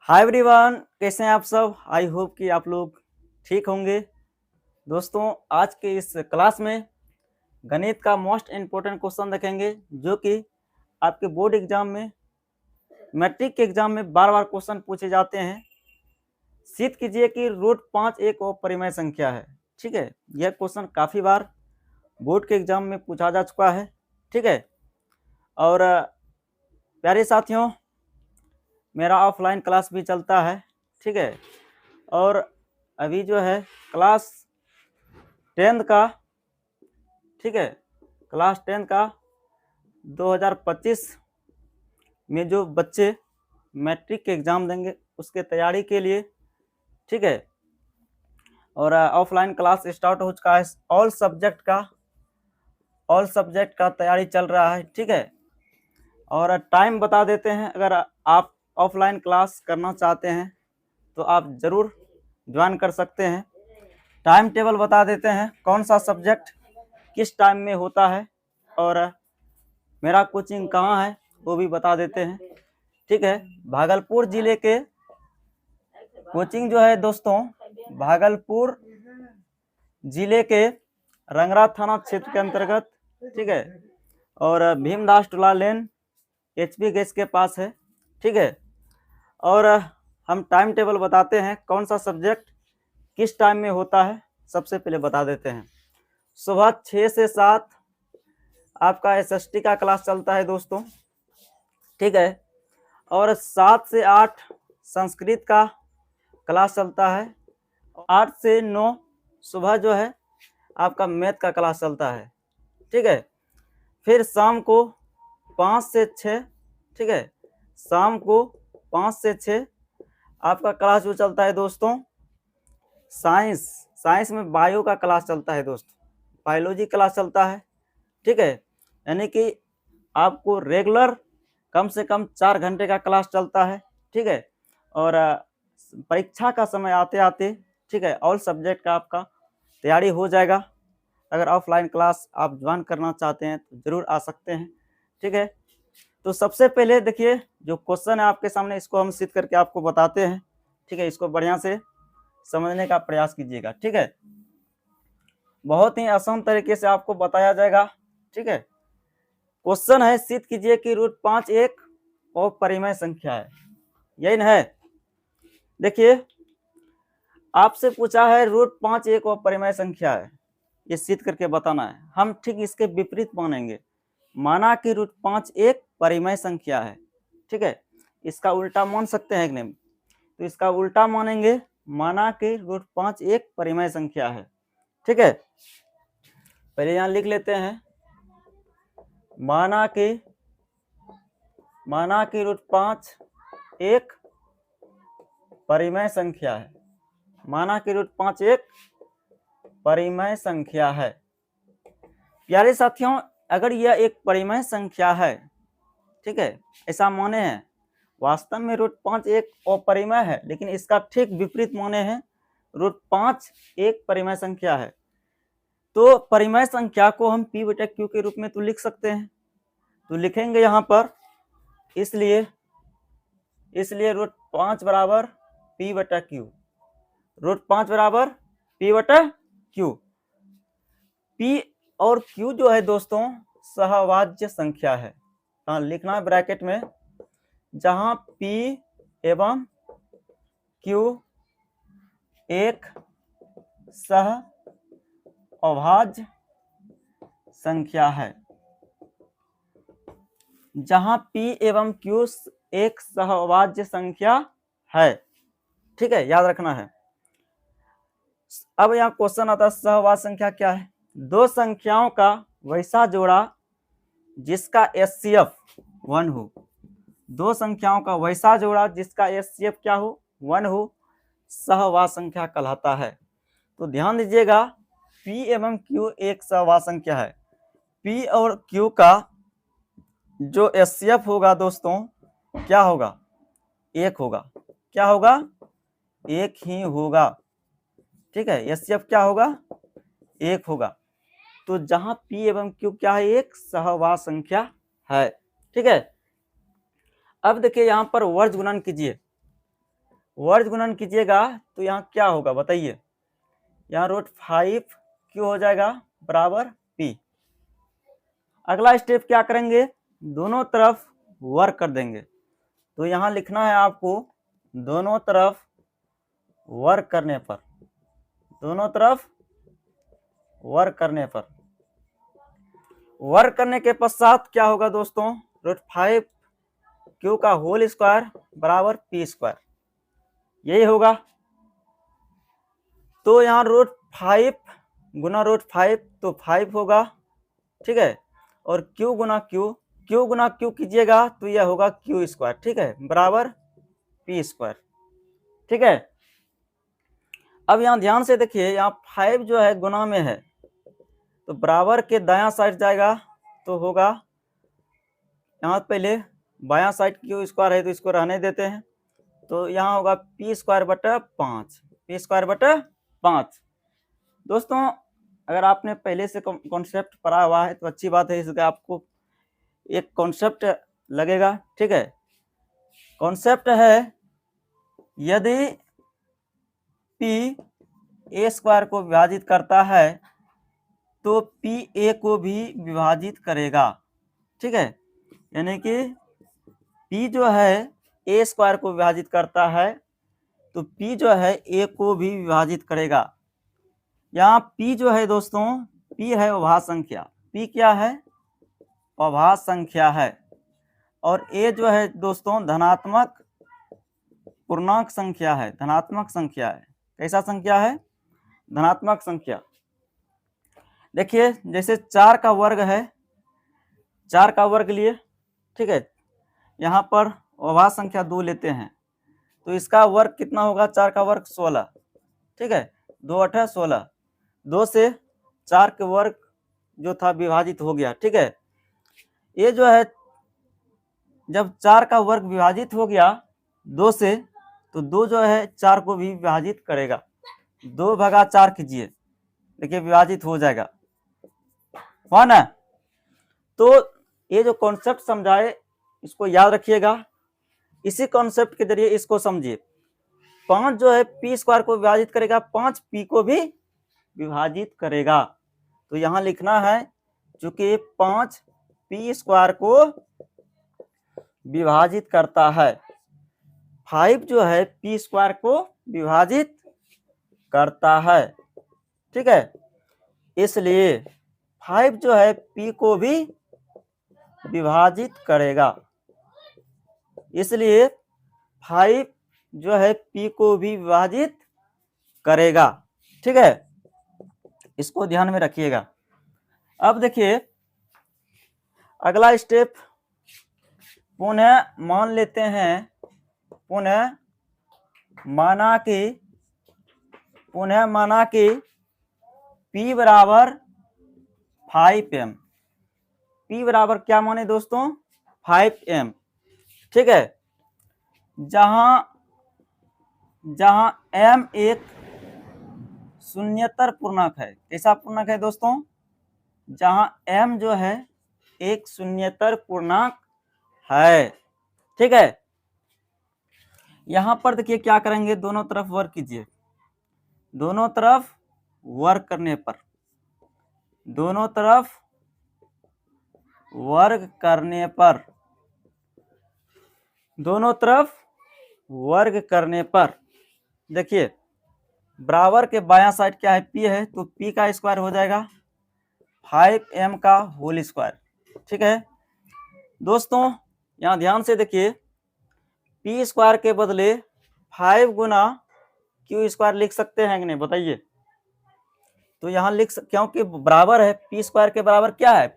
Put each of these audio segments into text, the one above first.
Hi everyone, कैसे हैं आप सब। आई होप कि आप लोग ठीक होंगे। दोस्तों, आज के इस क्लास में गणित का मोस्ट इम्पोर्टेंट क्वेश्चन देखेंगे जो कि आपके बोर्ड एग्जाम में, मैट्रिक के एग्जाम में बार बार क्वेश्चन पूछे जाते हैं। सिद्ध कीजिए कि √5 एक अपरिमेय संख्या है। ठीक है, यह क्वेश्चन काफ़ी बार बोर्ड के एग्जाम में पूछा जा चुका है। ठीक है, और प्यारे साथियों, मेरा ऑफलाइन क्लास भी चलता है। ठीक है, और अभी जो है क्लास 10 का, ठीक है, क्लास 10 का 2025 में जो बच्चे मैट्रिक के एग्ज़ाम देंगे उसके तैयारी के लिए, ठीक है, और ऑफलाइन क्लास स्टार्ट हो चुका है। ऑल सब्जेक्ट का तैयारी चल रहा है। ठीक है, और टाइम बता देते हैं। अगर आप ऑफलाइन क्लास करना चाहते हैं तो आप ज़रूर ज्वाइन कर सकते हैं। टाइम टेबल बता देते हैं, कौन सा सब्जेक्ट किस टाइम में होता है, और मेरा कोचिंग कहाँ है वो भी बता देते हैं। ठीक है, भागलपुर जिले के कोचिंग जो है दोस्तों, भागलपुर जिले के रंगरा थाना क्षेत्र के अंतर्गत, ठीक है, और भीमदास टोला लेन HP गैस के पास है। ठीक है, और हम टाइम टेबल बताते हैं, कौन सा सब्जेक्ट किस टाइम में होता है। सबसे पहले बता देते हैं, सुबह 6 से 7 आपका SST का क्लास चलता है दोस्तों। ठीक है, और 7 से 8 संस्कृत का क्लास चलता है। 8 से 9 सुबह जो है आपका मैथ का क्लास चलता है। ठीक है, फिर शाम को 5 से 6, ठीक है, शाम को 5 से 6 आपका क्लास जो चलता है दोस्तों, साइंस में बायो का क्लास चलता है दोस्तों, बायोलॉजी क्लास चलता है। ठीक है, यानी कि आपको रेगुलर कम से कम 4 घंटे का क्लास चलता है। ठीक है, और परीक्षा का समय आते आते, ठीक है, ऑल सब्जेक्ट का आपका तैयारी हो जाएगा। अगर ऑफलाइन क्लास आप ज्वाइन करना चाहते हैं तो ज़रूर आ सकते हैं। ठीक है, तो सबसे पहले देखिए, जो क्वेश्चन है आपके सामने, इसको हम सिद्ध करके आपको बताते हैं। ठीक है, इसको बढ़िया से समझने का प्रयास कीजिएगा। ठीक है, बहुत ही आसान तरीके से आपको बताया जाएगा। ठीक है, क्वेश्चन है, सिद्ध कीजिए कि √5 एक अपरिमेय संख्या है। यही ना है। देखिए, आपसे पूछा है √5 एक अपरिमेय संख्या है, ये सिद्ध करके बताना है। हम ठीक इसके विपरीत मानेंगे, माना कि √5 एक परिमेय संख्या है। ठीक है, इसका उल्टा मान सकते हैं कि नहीं, तो इसका उल्टा मानेंगे, माना कि √5 एक परिमेय संख्या है। ठीक है, पहले यहाँ लिख लेते हैं, माना कि √5 एक परिमेय संख्या है। माना कि √5 एक परिमेय संख्या है। प्यारे साथियों, अगर यह एक परिमेय संख्या है, ठीक है, ऐसा माने हैं, वास्तव में √5 एक अपरिमेय है, लेकिन इसका ठीक विपरीत माने हैं, √5 एक परिमेय संख्या है। तो परिमेय संख्या को हम P/Q के रूप में तो लिख सकते हैं, तो लिखेंगे यहाँ पर, इसलिए √5 बराबर P/Q, √5 बराबर P/Q। P और Q जो है दोस्तों सहवाज्य संख्या है। लिखना है ब्रैकेट में, जहां P एवं Q एक सहअभाज्य संख्या है। जहां P एवं Q एक सहअभाज्य संख्या है। ठीक है, याद रखना है। अब यहाँ क्वेश्चन आता है, सहअभाज्य संख्या क्या है? दो संख्याओं का वैसा जोड़ा जिसका HCF 1 हो। दो संख्याओं का वैसा जोड़ा जिसका HCF क्या हो? 1 हो, सहअभाज्य संख्या कहलाता है। तो ध्यान दीजिएगा, P एवं Q एक सहअभाज्य संख्या है। P और Q का जो HCF होगा दोस्तों, क्या होगा? 1 होगा। क्या होगा? 1 ही होगा। ठीक है, HCF क्या होगा? 1 होगा। तो जहां P एवं Q क्या है? एक सहअभाज्य संख्या है। ठीक है, अब देखिए यहाँ पर वर्ज गुणन कीजिए। वर्ग गुणन कीजिएगा तो यहाँ क्या होगा बताइए। यहाँ √5 क्यों हो जाएगा बराबर p। अगला स्टेप क्या करेंगे, दोनों तरफ वर्ग कर देंगे। तो यहाँ लिखना है आपको दोनों तरफ वर्ग करने पर, दोनों तरफ वर्ग करने पर, वर्ग करने के पश्चात क्या होगा दोस्तों, √5 क्यू का होल स्क्वायर बराबर p², यही होगा। तो यहाँ √5 गुना √5 तो 5 होगा, ठीक है। और क्यू गुना क्यू कीजिएगा तो यह होगा q², ठीक है, बराबर p², ठीक है। अब यहाँ ध्यान से देखिए, यहाँ 5 जो है गुना में है तो बराबर के दायां साइड जाएगा तो होगा, यहाँ पहले बायां साइड q² है तो इसको रहने देते हैं, तो यहाँ होगा p²/5, p²/5। दोस्तों अगर आपने पहले से कॉन्सेप्ट पढ़ा हुआ है तो अच्छी बात है, इसका आपको एक कॉन्सेप्ट लगेगा, ठीक है। कॉन्सेप्ट है यदि p a² को विभाजित करता है तो p a को भी विभाजित करेगा, ठीक है। यानी कि p जो है a² को विभाजित करता है तो p जो है a को भी विभाजित करेगा। यहाँ p जो है दोस्तों, p है अभाज्य संख्या, p क्या है, अभाज्य संख्या है। और a जो है दोस्तों धनात्मक पूर्णांक संख्या है, धनात्मक संख्या है। कैसा संख्या है, धनात्मक संख्या। देखिए जैसे 4 का वर्ग है, 4 का वर्ग लिए, ठीक है। यहाँ पर अभाज्य संख्या 2 लेते हैं तो इसका वर्ग कितना होगा, 4 का वर्ग 16, ठीक है, 2 8 16, 2 से 4 के वर्ग जो था विभाजित हो गया, ठीक है। ये जो है जब 4 का वर्ग विभाजित हो गया 2 से, तो 2 जो है 4 को भी विभाजित करेगा, 2/4 कीजिए, देखिए विभाजित हो जाएगा, हुआ ना। तो ये जो कॉन्सेप्ट समझाए इसको याद रखिएगा, इसी कॉन्सेप्ट के जरिए इसको समझिए। 5 जो है p² को विभाजित करेगा, 5 p को भी विभाजित करेगा। तो यहाँ लिखना है चूंकि 5 p² को विभाजित करता है, 5 जो है p² को विभाजित करता है, ठीक है। इसलिए 5 जो है p को भी विभाजित करेगा, इसलिए 5 जो है p को भी विभाजित करेगा, ठीक है। इसको ध्यान में रखिएगा। अब देखिए अगला स्टेप, पुनः मान लेते हैं, पुनः माना कि p बराबर 5m, p बराबर क्या माने दोस्तों, 5m, ठीक है। जहां m एक शून्येतर पूर्णांक है, कैसा पूर्णांक है दोस्तों, जहां m जो है एक शून्येतर पूर्णांक है, ठीक है। यहां पर देखिए क्या करेंगे, दोनों तरफ वर्ग कीजिए, दोनों तरफ वर्ग करने पर, दोनों तरफ वर्ग करने पर, दोनों तरफ वर्ग करने पर, देखिए बराबर के बायां साइड क्या है, p है, तो p का स्क्वायर हो जाएगा 5m का होल स्क्वायर, ठीक है। दोस्तों यहाँ ध्यान से देखिए, p² के बदले 5 गुना q² लिख सकते हैं कि नहीं बताइए। तो यहाँ क्योंकि बराबर है, p² के बराबर क्या है,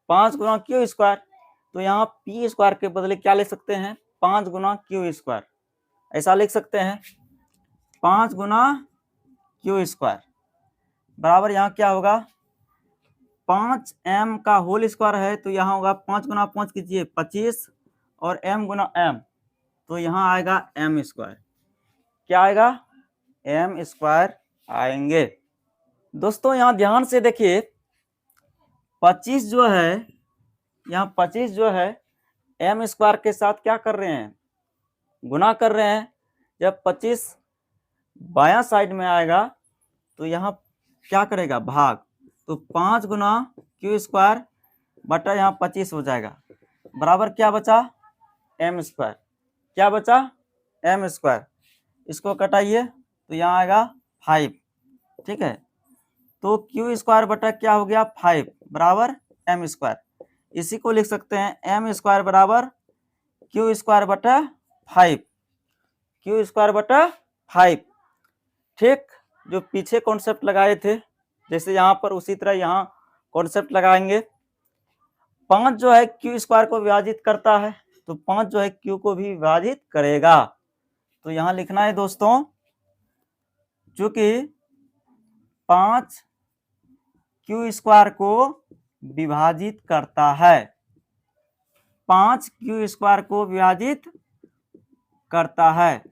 5 गुना q², तो यहाँ p² के बदले क्या लिख सकते हैं, 5 गुना q², ऐसा लिख सकते हैं, 5 गुना q² बराबर यहाँ क्या होगा, 5m का होल स्क्वायर है तो यहाँ होगा 5 गुना 5 कीजिए 25, और m गुना m, तो यहाँ आएगा m², क्या आएगा, m² आएंगे। दोस्तों यहाँ ध्यान से देखिए, 25 जो है, यहाँ 25 जो है m² के साथ क्या कर रहे हैं, गुना कर रहे हैं। जब 25 बायां साइड में आएगा तो यहाँ क्या करेगा, भाग, तो 5 गुना क्यू स्क्वायर बटा यहाँ 25 हो जाएगा, बराबर क्या बचा, एम स्क्वायर। क्या बचा, एम स्क्वायर। इसको कटाइए तो यहाँ आएगा 5, ठीक है। तो क्यू स्क्वायर बटा क्या हो गया, 5 बराबर एम स्क्वायर। इसी को लिख सकते हैं एम स्क्वायर बराबर क्यू स्क्वायर बटा 5, क्यू स्क्वायर बटा 5। ठीक, जो पीछे कॉन्सेप्ट लगाए थे जैसे यहाँ पर, उसी तरह यहाँ कॉन्सेप्ट लगाएंगे। 5 जो है क्यू स्क्वायर को विभाजित करता है, तो 5 जो है क्यू को भी विभाजित करेगा। तो यहाँ लिखना है दोस्तों, चूंकि 5 क्यू स्क्वायर को विभाजित करता है, 5 क्यू स्क्वायर को विभाजित करता है,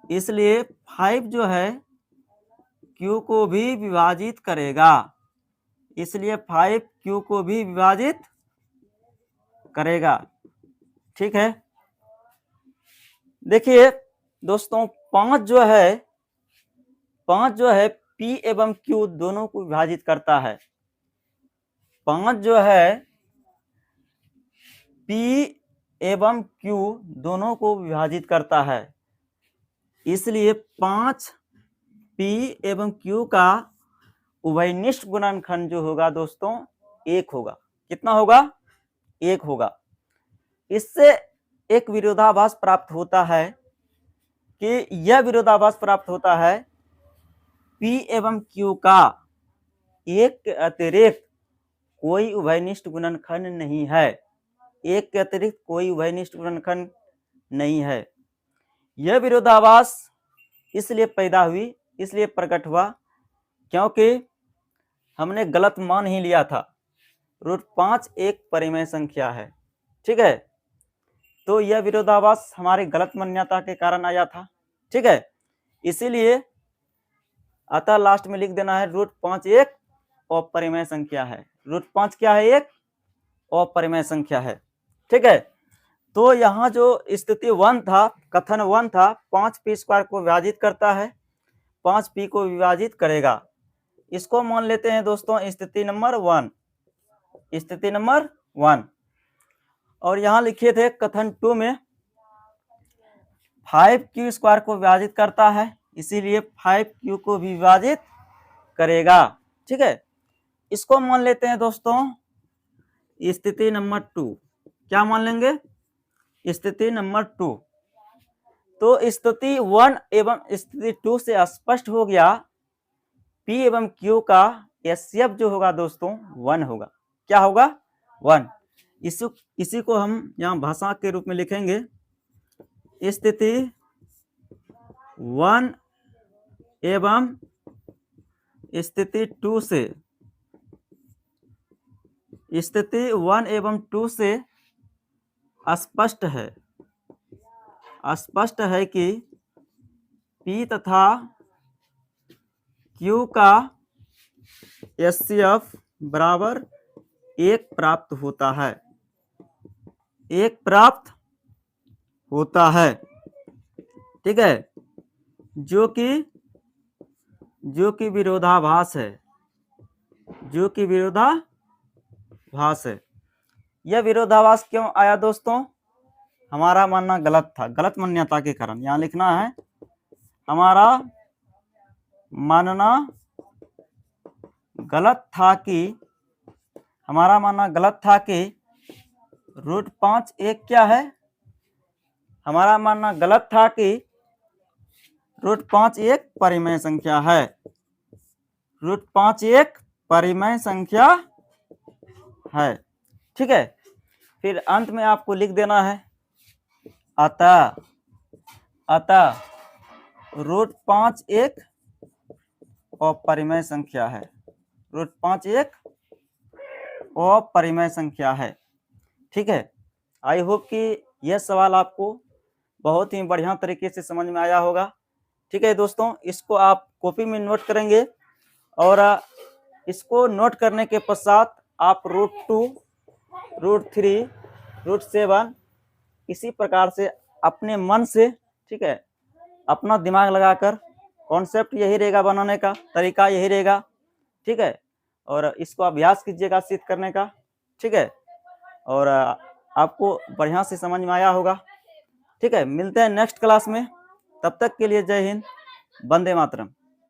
इसलिए 5 जो है क्यू को भी विभाजित करेगा, इसलिए 5 क्यू को भी विभाजित करेगा। ठीक है, देखिए दोस्तों, 5 जो है पी एवं क्यू दोनों को विभाजित करता है। 5 जो है पी एवं क्यू दोनों को विभाजित करता है, इसलिए 5 पी एवं क्यू का उभयनिष्ठ गुणनखंड जो होगा दोस्तों 1 होगा। कितना होगा, 1 होगा। इससे एक विरोधाभास प्राप्त होता है कि यह विरोधाभास प्राप्त होता है पी एवं क्यू का एक के अतिरिक्त कोई उभयनिष्ठ गुणनखंड नहीं है, एक के अतिरिक्त कोई उभयनिष्ठ गुणनखंड नहीं है। यह विरोधाभास इसलिए पैदा हुई, इसलिए प्रकट हुआ क्योंकि हमने गलत मान ही लिया था। √5 एक परिमेय संख्या है, ठीक है। तो यह विरोधाभास हमारी गलत मान्यता के कारण आया था, ठीक है। इसीलिए अतः लास्ट में लिख देना है √5 एक अपरिमेय संख्या है। √5 क्या है, एक अपरिमेय संख्या है, ठीक है। तो यहाँ जो स्थिति 1 था, कथन 1 था, 5 पी स्क्वायर को विभाजित करता है, 5 पी को विभाजित करेगा। इसको मान लेते हैं दोस्तों स्थिति नंबर 1, स्थिति नंबर 1। और यहाँ लिखे थे कथन 2 में 5 क्यू स्क्वायर को विभाजित करता है, इसीलिए 5 क्यू को भी विभाजित करेगा, ठीक है। इसको मान लेते हैं दोस्तों स्थिति नंबर 2। क्या मान लेंगे, स्थिति नंबर 2। तो स्थिति 1 एवं स्थिति 2 से स्पष्ट हो गया P एवं Q का एचसीएफ जो होगा दोस्तों 1 होगा। क्या होगा, 1। इसी को हम यहाँ भाषा के रूप में लिखेंगे, स्थिति 1 एवं स्थिति 2 से, स्थिति 1 एवं 2 से स्पष्ट है कि P तथा Q का एचसीएफ बराबर 1 प्राप्त होता है, 1 प्राप्त होता है, ठीक है। जो कि विरोधाभास है, जो कि विरोधाभास है। यह विरोधाभास क्यों आया दोस्तों, हमारा मानना गलत था, गलत मान्यता के कारण। यहाँ लिखना है हमारा मानना गलत था कि, हमारा मानना गलत था कि √5 एक क्या है, हमारा मानना गलत था कि √5 एक परिमेय संख्या है, √5 एक परिमेय संख्या है, ठीक है। फिर अंत में आपको लिख देना है अतः √5 एक अपरिमेय संख्या है, √5 एक अपरिमेय संख्या है, ठीक है। आई होप कि यह सवाल आपको बहुत ही बढ़िया तरीके से समझ में आया होगा, ठीक है दोस्तों। इसको आप कॉपी में नोट करेंगे और इसको नोट करने के पश्चात आप √2, √3, √7 इसी प्रकार से अपने मन से, ठीक है, अपना दिमाग लगाकर, कॉन्सेप्ट यही रहेगा, बनाने का तरीका यही रहेगा, ठीक है। और इसको अभ्यास कीजिएगा सिद्ध करने का, ठीक है। और आपको बढ़िया से समझ में आया होगा, ठीक है। मिलते हैं नेक्स्ट क्लास में, तब तक के लिए जय हिंद, वंदे मातरम।